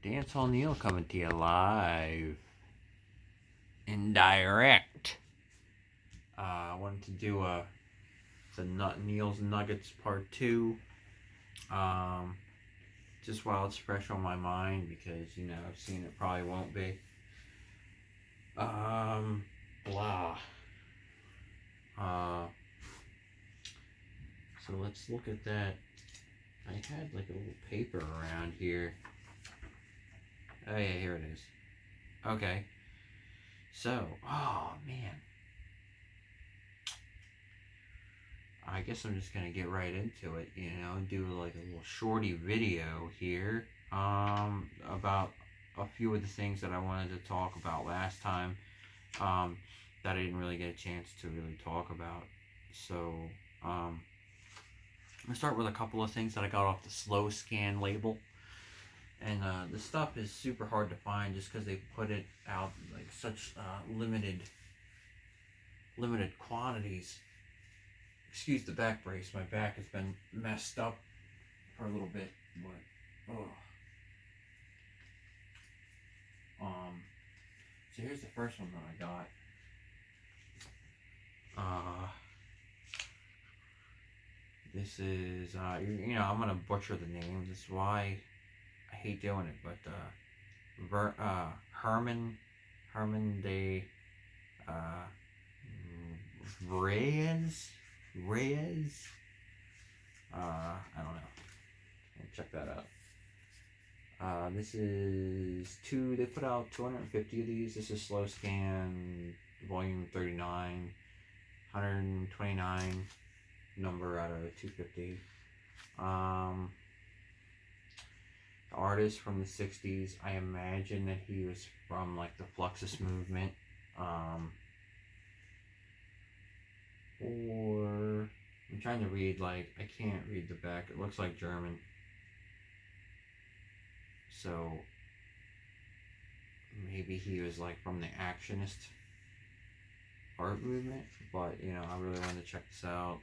Dancehall Neil coming to you live and direct. I wanted to do Neil's Nuggets Part 2. Just while it's fresh on my mind because, I've seen it probably won't be. Blah. So let's look at that. I had like a little paper around here. Oh yeah, here it is. Okay. So, oh man. I guess I'm just gonna get right into it, do like a little shorty video here, about a few of the things that I wanted to talk about last time, that I didn't really get a chance to really talk about. So, I'm gonna start with a couple of things that I got off the slowscan label. And this stuff is super hard to find just because they put it out like such limited quantities. Excuse the back brace. My back has been messed up for a little bit, but so here's the first one that I got. This is I'm gonna butcher the name. This is why I hate doing it, but Herman de Reyes. I don't know. I'll check that out. This is they put out 250 of these. This is slowscan volume 39, 129 number out of 250. The artist from the 60s, I imagine that he was from like the Fluxus movement, or I'm trying to read, like I can't read the back. It looks like German, so maybe he was like from the actionist art movement. But I really wanted to check this out.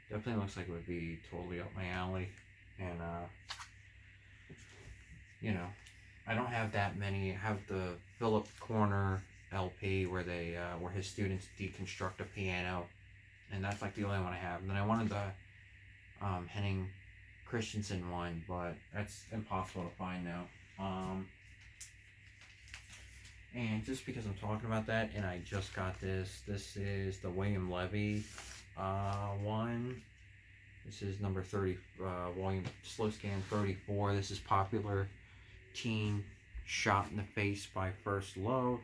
Definitely looks like it would be totally up my alley. And I don't have that many. I have the Philip Corner LP where they where his students deconstruct a piano, and that's like the only one I have. And then I wanted the Henning Christensen one, but that's impossible to find now. And just because I'm talking about that, and I just got this is the William Levy one. This is number 30, volume slowscan 34. This is Popular Teen Shot in the Face by First Love.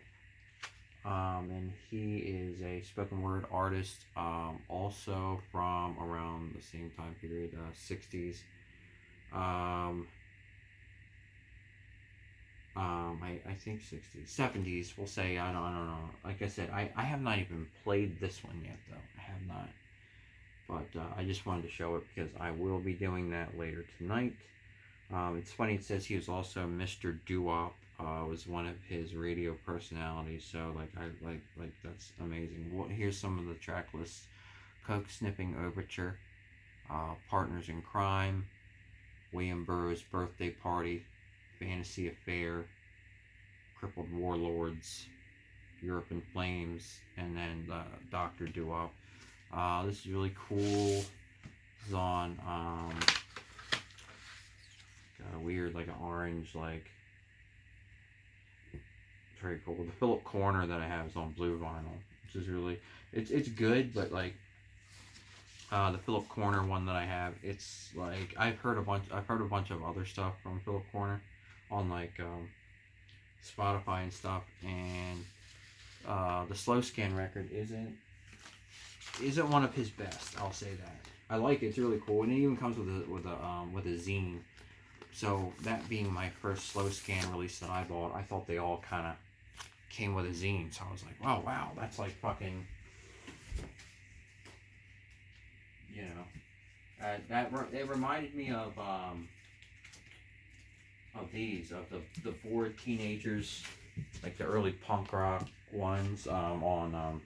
And he is a spoken word artist, also from around the same time period, 60s. I think 60s, 70s, we'll say. I don't know. Like I said, I have not even played this one yet, though. I have not. But I just wanted to show it because I will be doing that later tonight. It's funny, it says he was also Mr. Doo-Wop, was one of his radio personalities. So like that's amazing. Well, here's some of the track lists: Coke Sniffing Overture, Partners in Crime, William Burroughs' Birthday Party, Fantasy Affair, Crippled Warlords, Europe in Flames, and then Dr. Doo-Wop. This is really cool. This is on got a weird like an orange, like very cool. The Philip Corner that I have is on blue vinyl, which is really it's good, but like the Philip Corner one that I have, it's like I've heard a bunch of other stuff from Philip Corner on like Spotify and stuff, and the slowscan record isn't one of his best. I'll say that. I like it. It's really cool, and it even comes with a zine. So that being my first slowscan release that I bought, I thought they all kind of came with a zine. So I was like, oh wow, that's like fucking, it reminded me of the four teenagers, like the early punk rock ones, on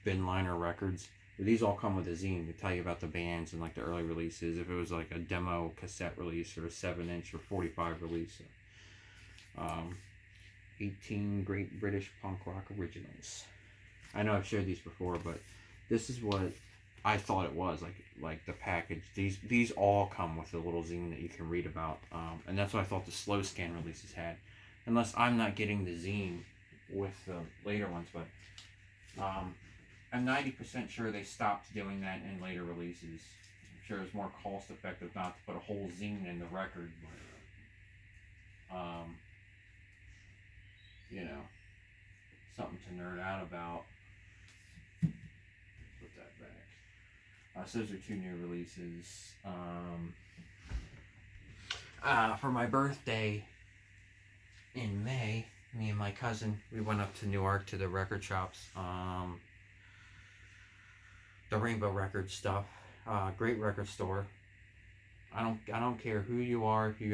Bin Liner Records. These all come with a zine to tell you about the bands and like the early releases. If it was like a demo cassette release or a 7-inch or 45 release. 18 Great British Punk Rock Originals. I know I've shared these before, but this is what I thought it was like the package. These all come with a little zine that you can read about, and that's what I thought the slow scan releases had, unless I'm not getting the zine with the later ones. But I'm 90% sure they stopped doing that in later releases. I'm sure it's more cost effective not to put a whole zine in the record. You know, something to nerd out about. Put that back. So those are 2 new releases. For my birthday in May, me and my cousin, we went up to Newark to the record shops. The Rainbow Records stuff. Great record store. I don't care who you are. If you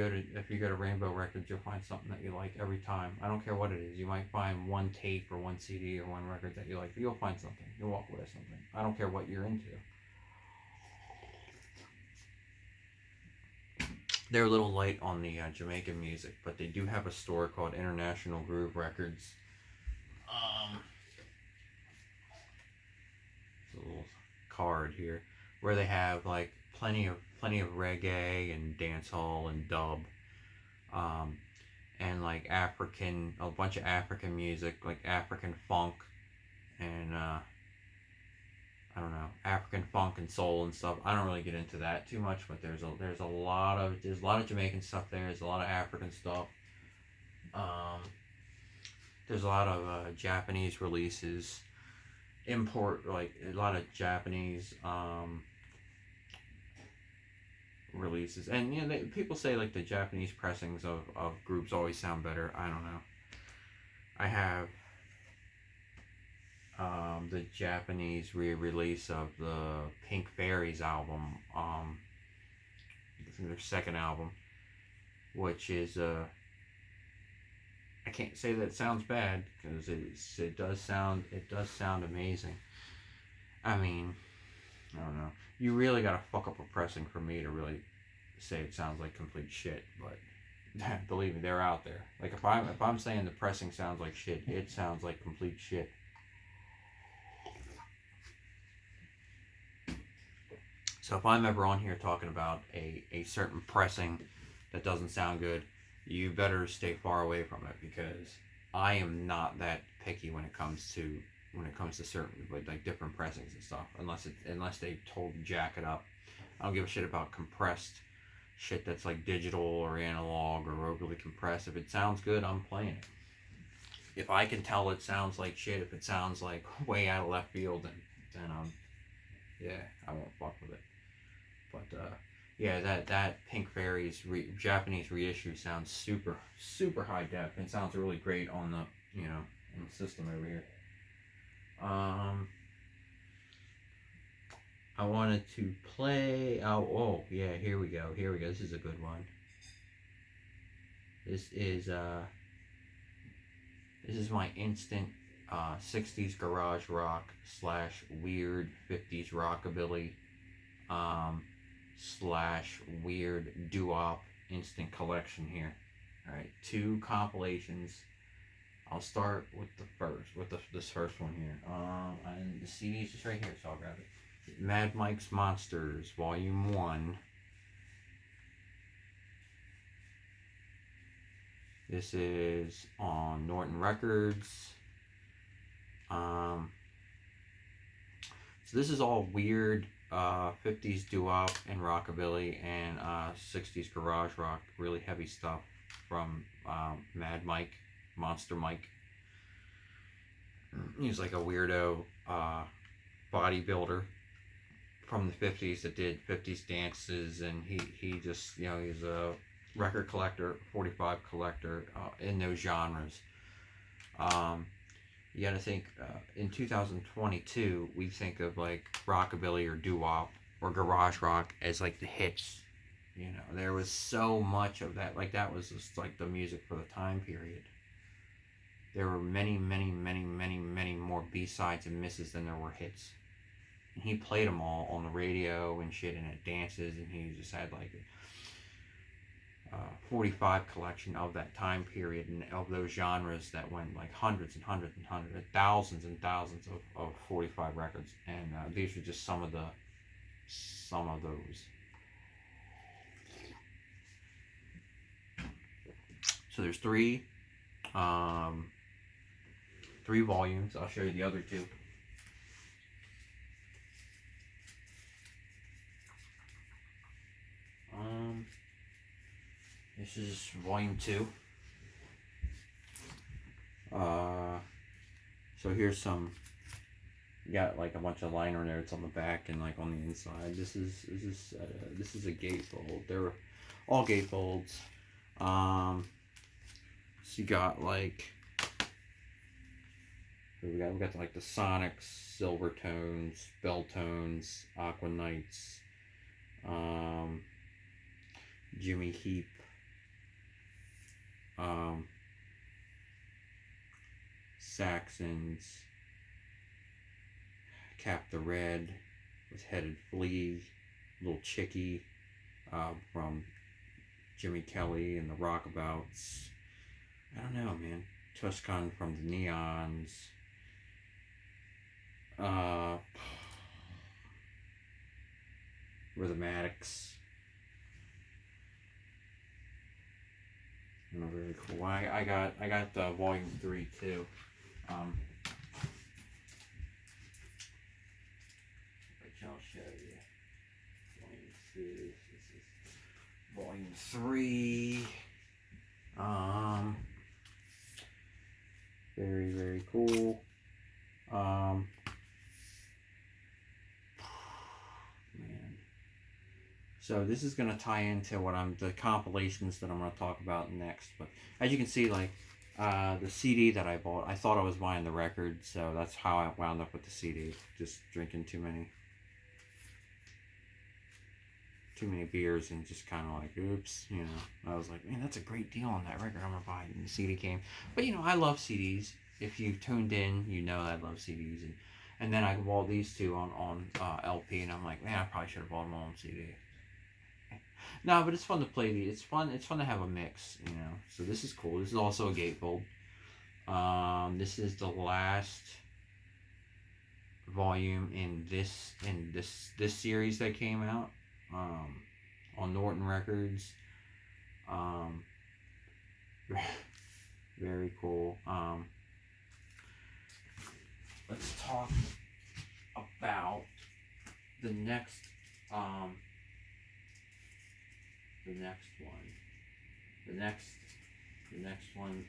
go to Rainbow Records, you'll find something that you like every time. I don't care what it is. You might find one tape or one CD or one record that you like, but you'll find something. You'll walk away with something. I don't care what you're into. They're a little light on the Jamaican music, but they do have a store called International Groove Records. It's a little card here where they have like plenty of reggae and dancehall and dub, and like a bunch of African music, like African funk and I don't know, African funk and soul and stuff. I don't really get into that too much, but there's a lot of Jamaican stuff there. There's a lot of African stuff. There's a lot of Japanese releases, like a lot of Japanese releases, and you know, people say like the Japanese pressings of groups always sound better. I don't know. I have the Japanese re-release of the Pink Fairies album, their second album, which is I can't say that it sounds bad because it does sound amazing. I mean, I don't know. You really gotta fuck up a pressing for me to really say it sounds like complete shit, but believe me, they're out there. Like if I'm saying the pressing sounds like shit, it sounds like complete shit. So if I'm ever on here talking about a certain pressing that doesn't sound good, you better stay far away from it, because I am not that picky when it comes to certain like different pressings and stuff. Unless they totally jack it up, I don't give a shit about compressed shit that's like digital or analog or overly compressed. If it sounds good, I'm playing it. If I can tell it sounds like shit, if it sounds like way out of left field, then I won't fuck with it. But yeah, that Pink Fairies Japanese reissue sounds super high def, and sounds really great on the on the system over here. I wanted to play. Oh yeah, here we go. This is a good one. This is my instant 60s garage rock / weird 50s rockabilly / weird doo-wop instant collection here. Alright, 2 compilations. I'll start with this first one here. And the CD is just right here, so I'll grab it. Mad Mike's Monsters, Volume 1. This is on Norton Records. So this is all weird 50s doo-wop and rockabilly and 60s garage rock, really heavy stuff from Mad Mike, Monster Mike. He's like a weirdo bodybuilder from the 50s that did 50s dances, and he just, he's a record collector, 45 collector in those genres. You gotta think, in 2022, we think of like rockabilly or doo-wop or garage rock as like the hits. There was so much of that. Like that was just like the music for the time period. There were many more B-sides and misses than there were hits. and he played them all on the radio and shit, and at dances, and he just had like a 45 collection of that time period and of those genres that went like hundreds and hundreds and hundreds, thousands and thousands of 45 records, and these were just some of those. So there's three volumes. I'll show you the other two. This is volume 2. So here's some. You got like a bunch of liner notes on the back and like on the inside. This is a gatefold. They're all gatefolds. So you got like we got like the Sonics, Silvertones, Belltones, Aquanites, Jimmy Heap, Saxons, Cap the Red with Headed Flea, Little Chickie from Jimmy Kelly and the Rockabouts. I don't know, man. Tuscan from the Neons. Rhythmatics. Very cool. I got volume 3 too. Which I'll show you. Volume 2. This is volume 3. Very, very cool. Man. So this is going to tie into the compilations that I'm going to talk about next. But as you can see, like the CD that I bought, I thought I was buying the record, so that's how I wound up with the CD. Just drinking too many beers and just kind of like, oops, you know. I was like, man, that's a great deal on that record. I'm gonna buy it, and the CD came. But you know, I love CDs. If you've tuned in, you know I love CDs, and then I bought these two on LP, and I'm like, man, I probably should have bought them all on CD. No, but it's fun to play these. It's fun to have a mix, you know. So this is cool. This is also a gatefold. This is the last volume in this series that came out on Norton Records. Very cool. Let's talk about the next one. The next one,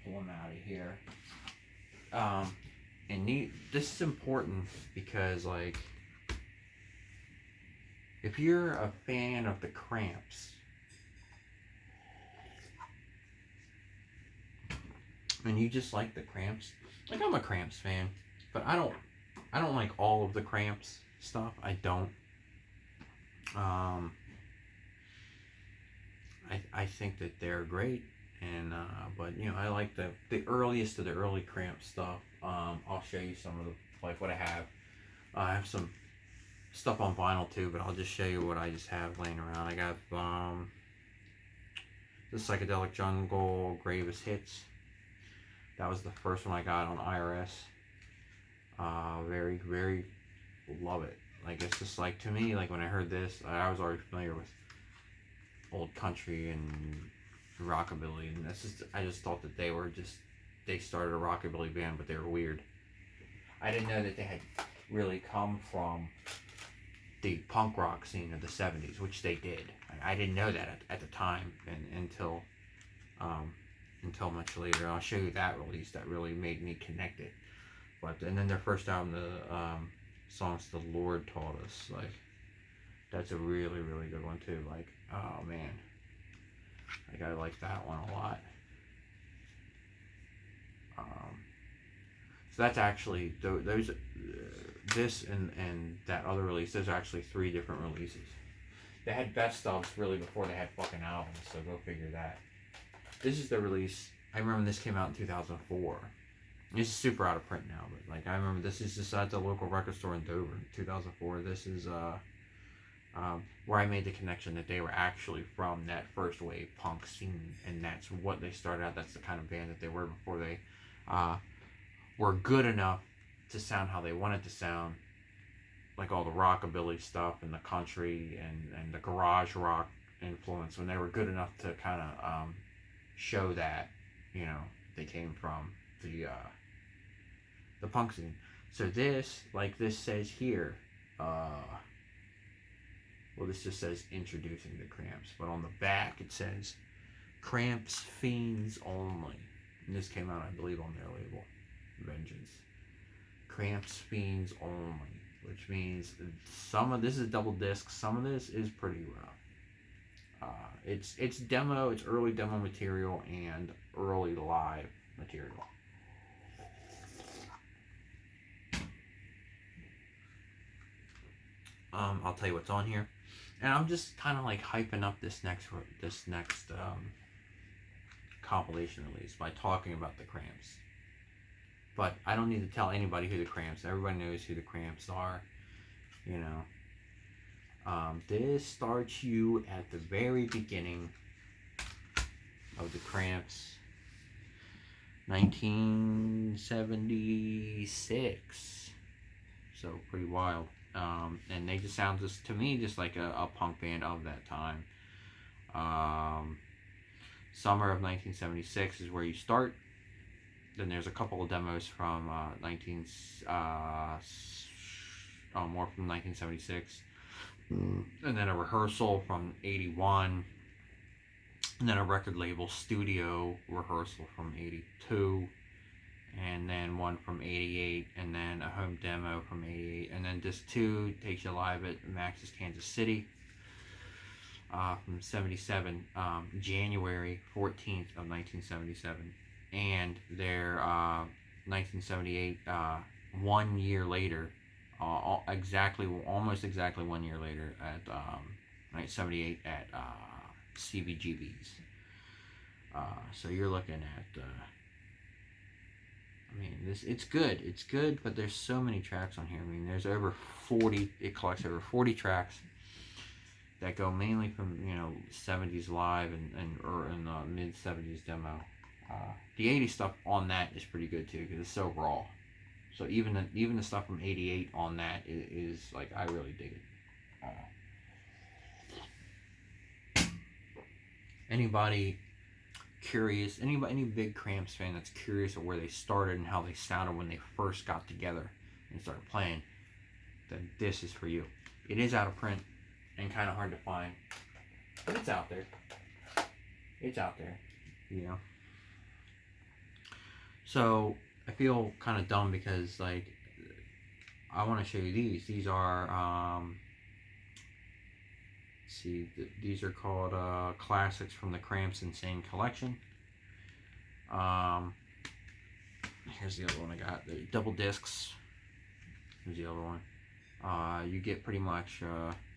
pull them out of here. And this is important because, like, if you're a fan of the Cramps, and you just like the Cramps, like, I'm a Cramps fan, but I don't like all of the Cramps stuff. I don't. I think that they're great, and but you know, I like the earliest of the early Cramp stuff. I'll show you some of what I have. I have some stuff on vinyl too, but I'll just show you what I just have laying around. I got the Psychedelic Jungle Gravest Hits. That was the first one I got on IRS. Very, very love it. Like, it's just like, to me, like, when I heard this, I was already familiar with old country and rockabilly, and I just thought that they started a rockabilly band, but they were weird. I didn't know that they had really come from the punk rock scene of the 70s, which they did. I didn't know that at the time, and until much later. I'll show you that release that really made me connect it. And then their first album, the songs The Lord Taught Us, like, that's a really, really good one too. Like, oh man, like, I like that one a lot. So that's actually those. This and that other release. Those are actually 3 different releases. They had best ofs really before they had fucking albums. So go figure that. This is the release. I remember this came out in 2004. It's super out of print now, but like I remember this is just at the local record store in Dover in 2004. This is where I made the connection that they were actually from that first wave punk scene, and that's what they started out. That's the kind of band that they were before they were good enough to sound how they wanted to sound, like all the rockabilly stuff and the country and the garage rock influence. When they were good enough to kind of show that, you know, they came from the punk scene. So this, like this says here, well, this just says introducing the Cramps, but on the back it says Cramps Fiends Only. And this came out, I believe, on their label, Vengeance. Cramps Fiends Only, which means some of this is double disc, some of this is pretty rough. It's demo, it's early demo material and early live material. I'll tell you what's on here, and I'm just kind of like hyping up this next compilation release by talking about the Cramps. But I don't need to tell anybody who the Cramps. Everybody knows who the Cramps are, you know. This starts you at the very beginning of the Cramps, 1976. So pretty wild. And they just sound just to me just like a punk band of that time. Summer of 1976 is where you start. Then there's a couple of demos from more from 1976, and then a rehearsal from 81, and then a record label studio rehearsal from 82, and then one from 88, and then a home demo from 88, and then disc 2 takes you live at Max's Kansas City from 77, January 14th of 1977, and their 1978, 1 year later, almost exactly 1 year later at 1978 at CBGB's. So you're looking at I mean, it's good, but there's so many tracks on here. I mean, there's over 40, it collects over 40 tracks that go mainly from, you know, 70s live and the mid 70s demo. The 80s stuff on that is pretty good too, because it's so raw. So even the stuff from 88 on that is like, I really dig it. Anybody curious, any big Cramps fan that's curious of where they started and how they sounded when they first got together and started playing, then this is for you. It is out of print and kind of hard to find, but it's out there. It's out there, you know. So I feel kind of dumb because, like, I want to show you these. These are these are called classics from the Cramps Insane Collection. Here's the other one I got. The double discs. Here's the other one. You get pretty much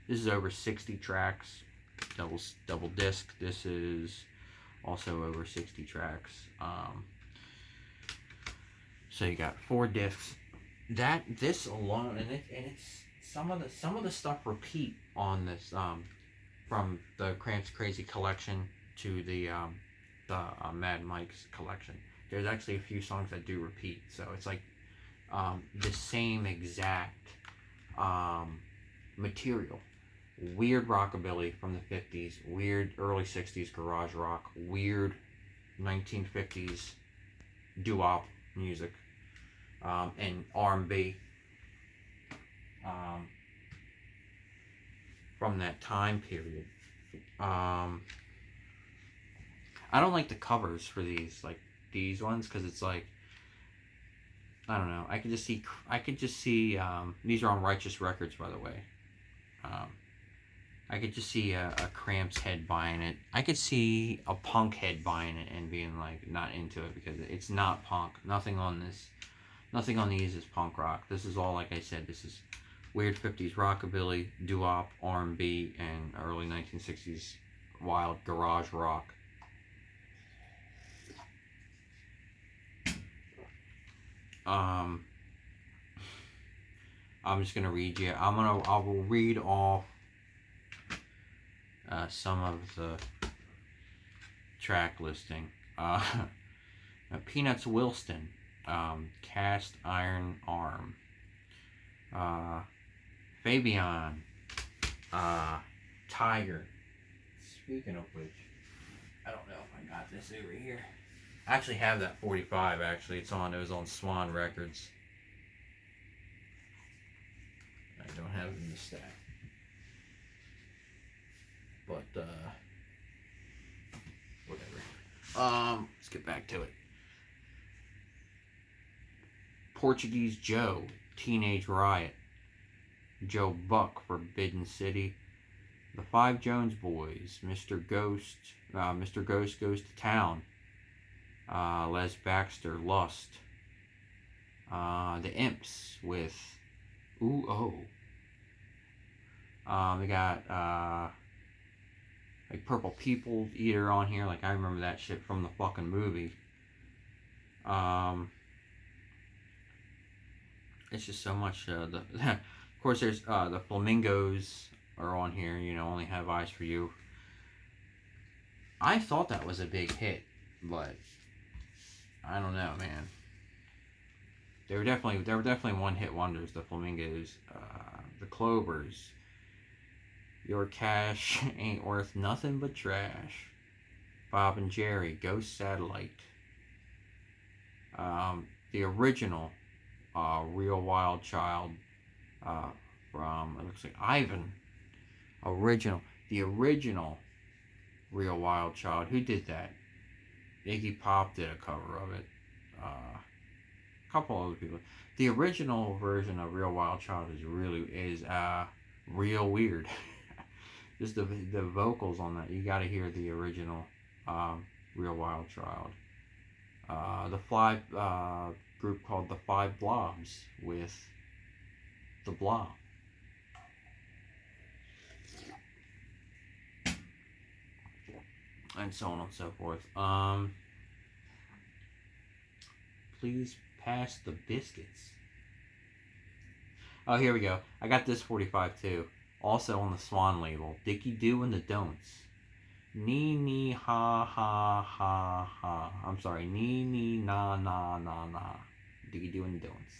this is over 60 tracks. Double disc. This is also over 60 tracks. So you got 4 discs. This alone, and it's some of the stuff repeat on this from the Cramps Crazy collection to the Mad Mike's collection. There's actually a few songs that do repeat, so it's like the same exact material. Weird rockabilly from the 50s, weird early 60s garage rock, weird 1950s doo-wop music, and R&B from that time period. I don't like the covers for these, like these ones, because it's like, I don't know. I could just see. These are on Righteous Records, by the way. I could just see a Cramps head buying it. I could see a punk head buying it and being like not into it because it's not punk. Nothing on these is punk rock. This is all, like I said, this is weird 50s rockabilly, doo-wop, R&B, and early 1960s wild garage rock. Um, I'm just gonna read you. I will read off some of the track listing. Peanuts Wilston, Cast Iron Arm, Fabian, Tiger. Speaking of which, I don't know if I got this over here. I actually have that 45. Actually, it was on Swan Records. I don't have it in the stack, but whatever. Let's get back to it. Portuguese Joe, Teenage Riot, Joe Buck, Forbidden City, The Five Jones Boys, Mr. Ghost Goes to Town, Les Baxter, Lust, The Imps with Ooh Oh. We got like Purple People Eater on here. Like I remember that shit from the fucking movie. It's just so much. Of course, there's the Flamingos are on here. You know, Only Have Eyes for You. I thought that was a big hit, but I don't know, man. They were definitely one-hit wonders. The Flamingos, the Clovers. Your Cash Ain't Worth Nothing But Trash. Bob and Jerry, Ghost Satellite. The original. Real Wild Child from, it looks like Ivan. The original Real Wild Child. Who did that? Iggy Pop did a cover of it. A couple other people. The original version of Real Wild Child is real weird. Just the vocals on that. You got to hear the original Real Wild Child. The Five group called the Five Blobs with The Blob. And so on and so forth. Please pass the biscuits. Oh, here we go. I got this 45 too. Also on the Swan label. Dickie Do and the Don'ts. Nee nee ha ha ha ha. I'm sorry. Nee nee na na na na. Dickie Do and the Don'ts.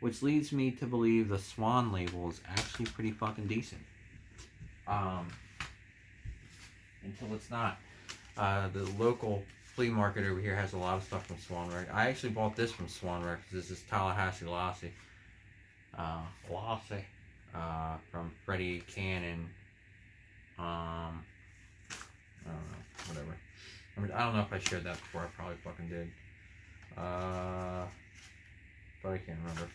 Which leads me to believe the Swan label is actually pretty fucking decent. Until it's not. The local flea market over here has a lot of stuff from Swan Records. I actually bought this from Swan Records. This is Tallahassee Lassie. From Freddie Cannon. I don't know, whatever. I don't know if I shared that before. I probably fucking did. But I can't remember.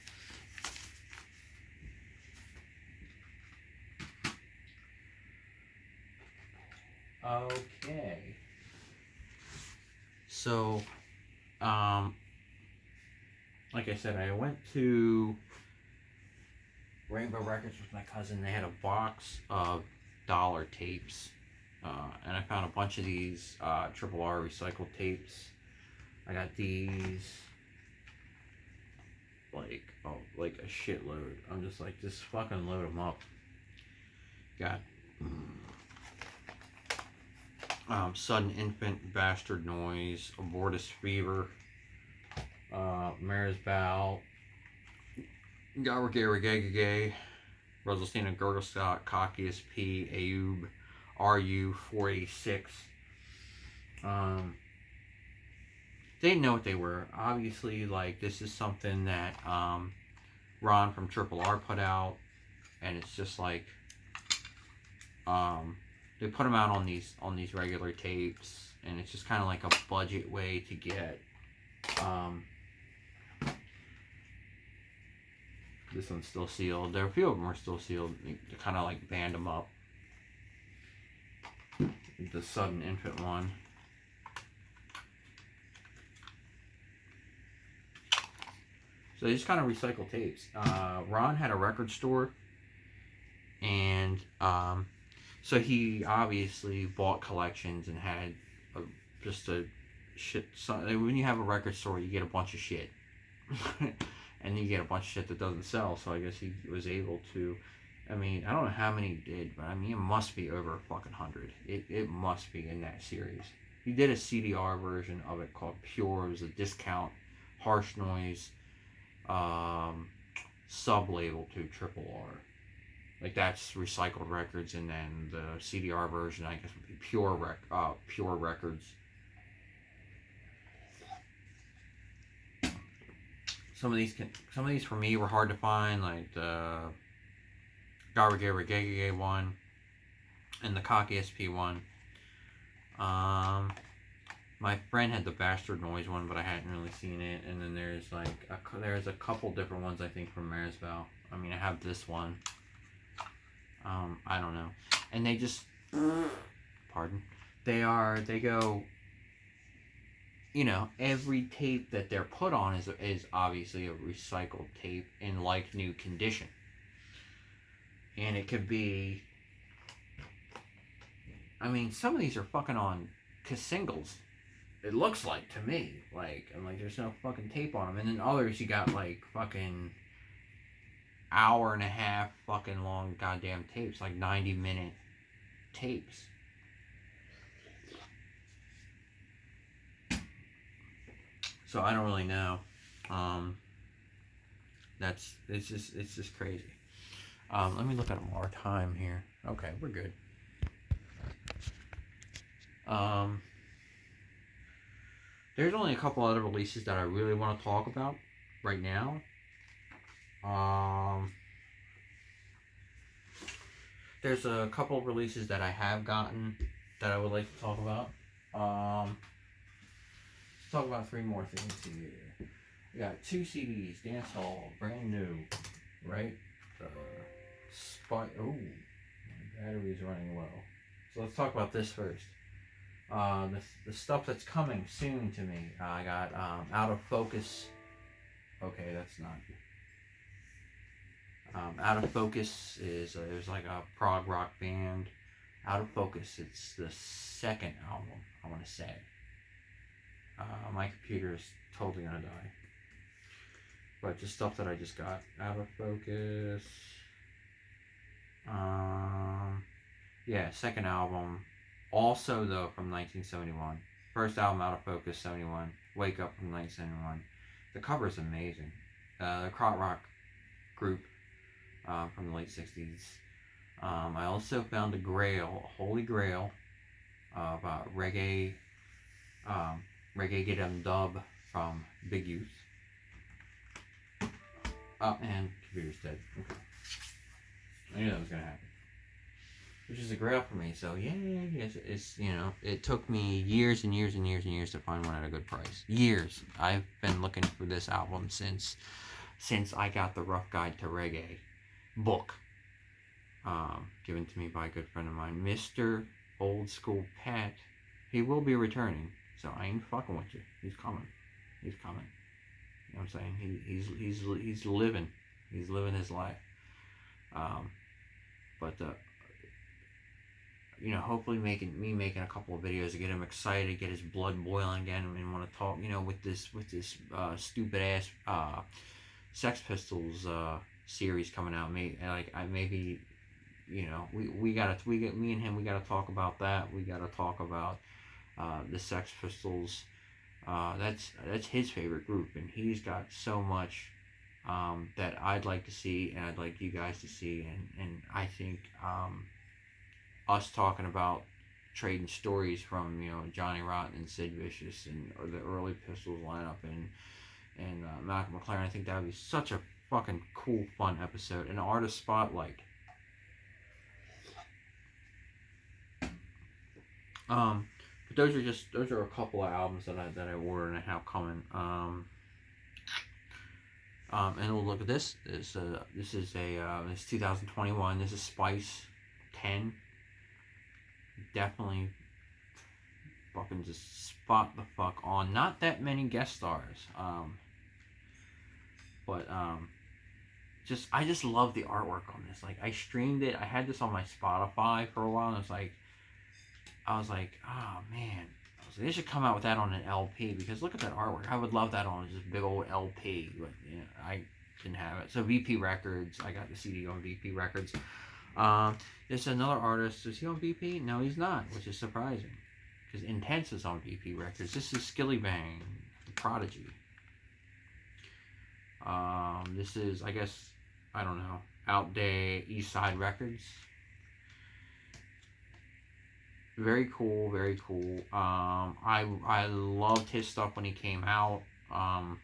Okay. So, like I said, I went to Rainbow Records with my cousin. They had a box of dollar tapes, and I found a bunch of these Triple R recycled tapes. I got these, like a shitload. I'm just like, just fucking load them up. Got Sudden Infant, Bastard Noise, Abortus Fever, Mare's Bow, Gay, Russellstein, Gurgle Scott, Cockius P, Ayub, RU 486. They didn't know what they were. Obviously, like, this is something that Ron from Triple R put out, and it's just like they put them out on these regular tapes, and it's just kind of like a budget way to get this one's still sealed. There are a few of them are still sealed. They kind of like band them up. The Sudden Infant one. So they just kind of recycle tapes. Ron had a record store, and so he obviously bought collections and had just a shit. So when you have a record store, you get a bunch of shit, and you get a bunch of shit that doesn't sell. So I guess he was able to. I mean, I don't know how many he did, but I mean, it must be over a fucking 100. It must be in that series. He did a CDR version of it called Pure. It was a discount, harsh noise, sub label to Triple R. Like that's recycled records, and then the CDR version, I guess, would be Pure Records. Some of these for me were hard to find, like the Reggae one and the Cocky SP one. My friend had the Bastard Noise one, but I hadn't really seen it. And then there's a couple different ones, I think, from Marisval. I mean, I have this one. I don't know. And they just, pardon, they go, you know, every tape that they're put on is obviously a recycled tape in like new condition. And it could be, I mean, some of these are fucking on singles. It looks like to me, like there's no fucking tape on them. And then others you got like fucking hour and a half fucking long goddamn tapes, like 90-minute tapes. So I don't really know. It's just crazy. Let me look at our time here. Okay, we're good. There's only a couple other releases that I really want to talk about right now. There's a couple of releases that I have gotten that I would like to talk about. Let's talk about 3 more things here. We got 2 CDs, Dancehall, brand new, right? Oh, my battery's running low. So let's talk about this first. The stuff that's coming soon to me. I got Out of Focus. Okay, that's not. Out of Focus is there's like a prog rock band. Out of Focus. It's the 2nd album, I want to say. My computer is totally gonna die. But just stuff that I just got. Out of Focus. Yeah, 2nd album. Also, though, from 1971. First album, Out of Focus, 71. Wake Up from 1971. The cover is amazing. The krautrock rock group from the late 60s. I also found a holy grail of reggae get 'em dub from Big Youth. And computer's dead. Okay. I knew that was gonna happen. Which is a grail for me. So yeah, it's you know, it took me years and years and years and years to find one at a good price. Years. I've been looking for this album since I got the Rough Guide to Reggae book, given to me by a good friend of mine, Mr. Old School Pat. He will be returning, so I ain't fucking with you. He's coming. You know what I'm saying? He's living his life. But you know, hopefully making a couple of videos to get him excited, get his blood boiling again, and want to talk. You know, with this stupid ass Sex Pistols series coming out. Maybe you know, me and him, we gotta talk about that. We gotta talk about the Sex Pistols. That's his favorite group, and he's got so much that I'd like to see, and I'd like you guys to see, and I think us talking about trading stories from, you know, Johnny Rotten and Sid Vicious or the early Pistols lineup and Malcolm McLaren, I think that would be such a fucking cool, fun episode. An artist spotlight. But those are a couple of albums that I ordered and I have coming. And we'll look at this. This is 2021. This is Spice 10. Definitely fucking just spot the fuck on. Not that many guest stars. But I just love the artwork on this. Like, I streamed it. I had this on my Spotify for a while, and I was like, oh man, was like, they should come out with that on an LP, because look at that artwork. I would love that on just big old LP. But I didn't have it. So VP Records, I got the CD on VP Records. There's another artist. Is he on VP? No, he's not, which is surprising, because Intense is on VP Records. This is Skillibeng, the Prodigy. This is, I guess, I don't know, Outday East Side Records. Very cool, very cool. I loved his stuff when he came out. I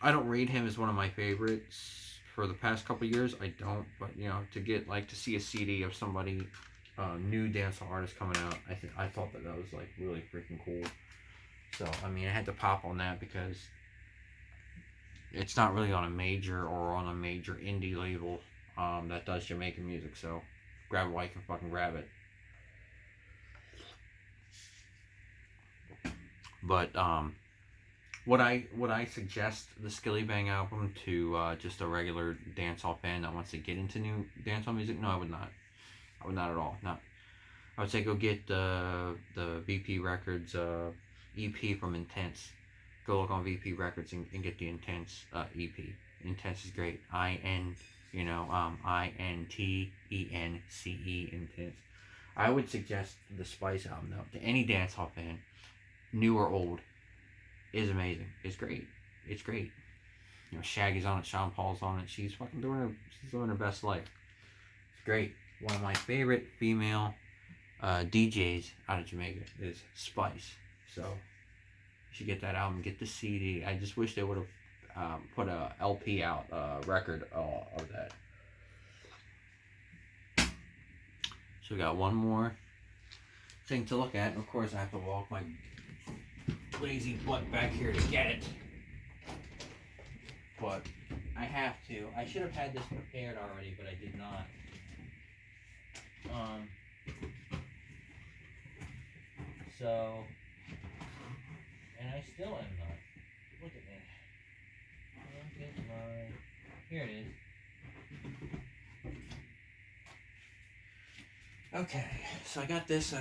don't rate him as one of my favorites for the past couple years. I don't, but to get to see a CD of somebody, new dancehall artist coming out, I thought that was like really freaking cool. So I mean, I had to pop on that because it's not really on a major or on a major indie label that does Jamaican music. So grab it while you can fucking grab it. But would I suggest the Skillibeng album to just a regular dancehall fan that wants to get into new dancehall music? No, I would not. I would not at all. Not. I would say go get the VP Records EP from Intense. Go look on VP Records and get the Intense EP. Intense is great. INTENCE, Intense. I would suggest the Spice album though to any dancehall fan, new or old. Is amazing. It's great. It's great. Shaggy's on it. Sean Paul's on it. She's fucking doing her best life. It's great. One of my favorite female DJs out of Jamaica is Spice. So you should get that album. Get the CD. I just wish they would have put a LP out, record of that. So we got one more thing to look at. And of course, I have to walk my lazy butt back here to get it, but I have to. I should have had this prepared already, but I did not. And I still am not. Look at me. Look at my. Here it is. Okay, so I got this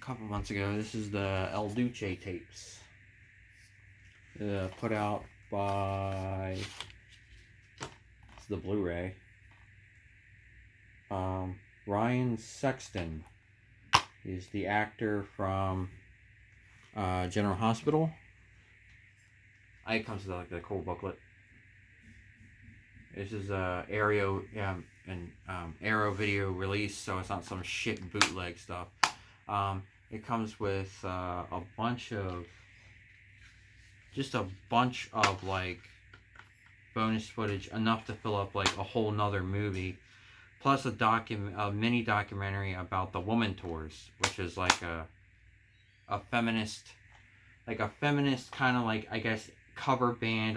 couple months ago. This is the El Duce tapes, put out by the Blu-ray. Ryan Sexton is the actor from General Hospital. It comes with like a cool booklet. This is Arrow video release, so it's not some shit bootleg stuff. It comes with a bunch of like bonus footage, enough to fill up like a whole nother movie, plus a mini documentary about the Woman Tours, which is like a feminist kind of like, I guess, cover band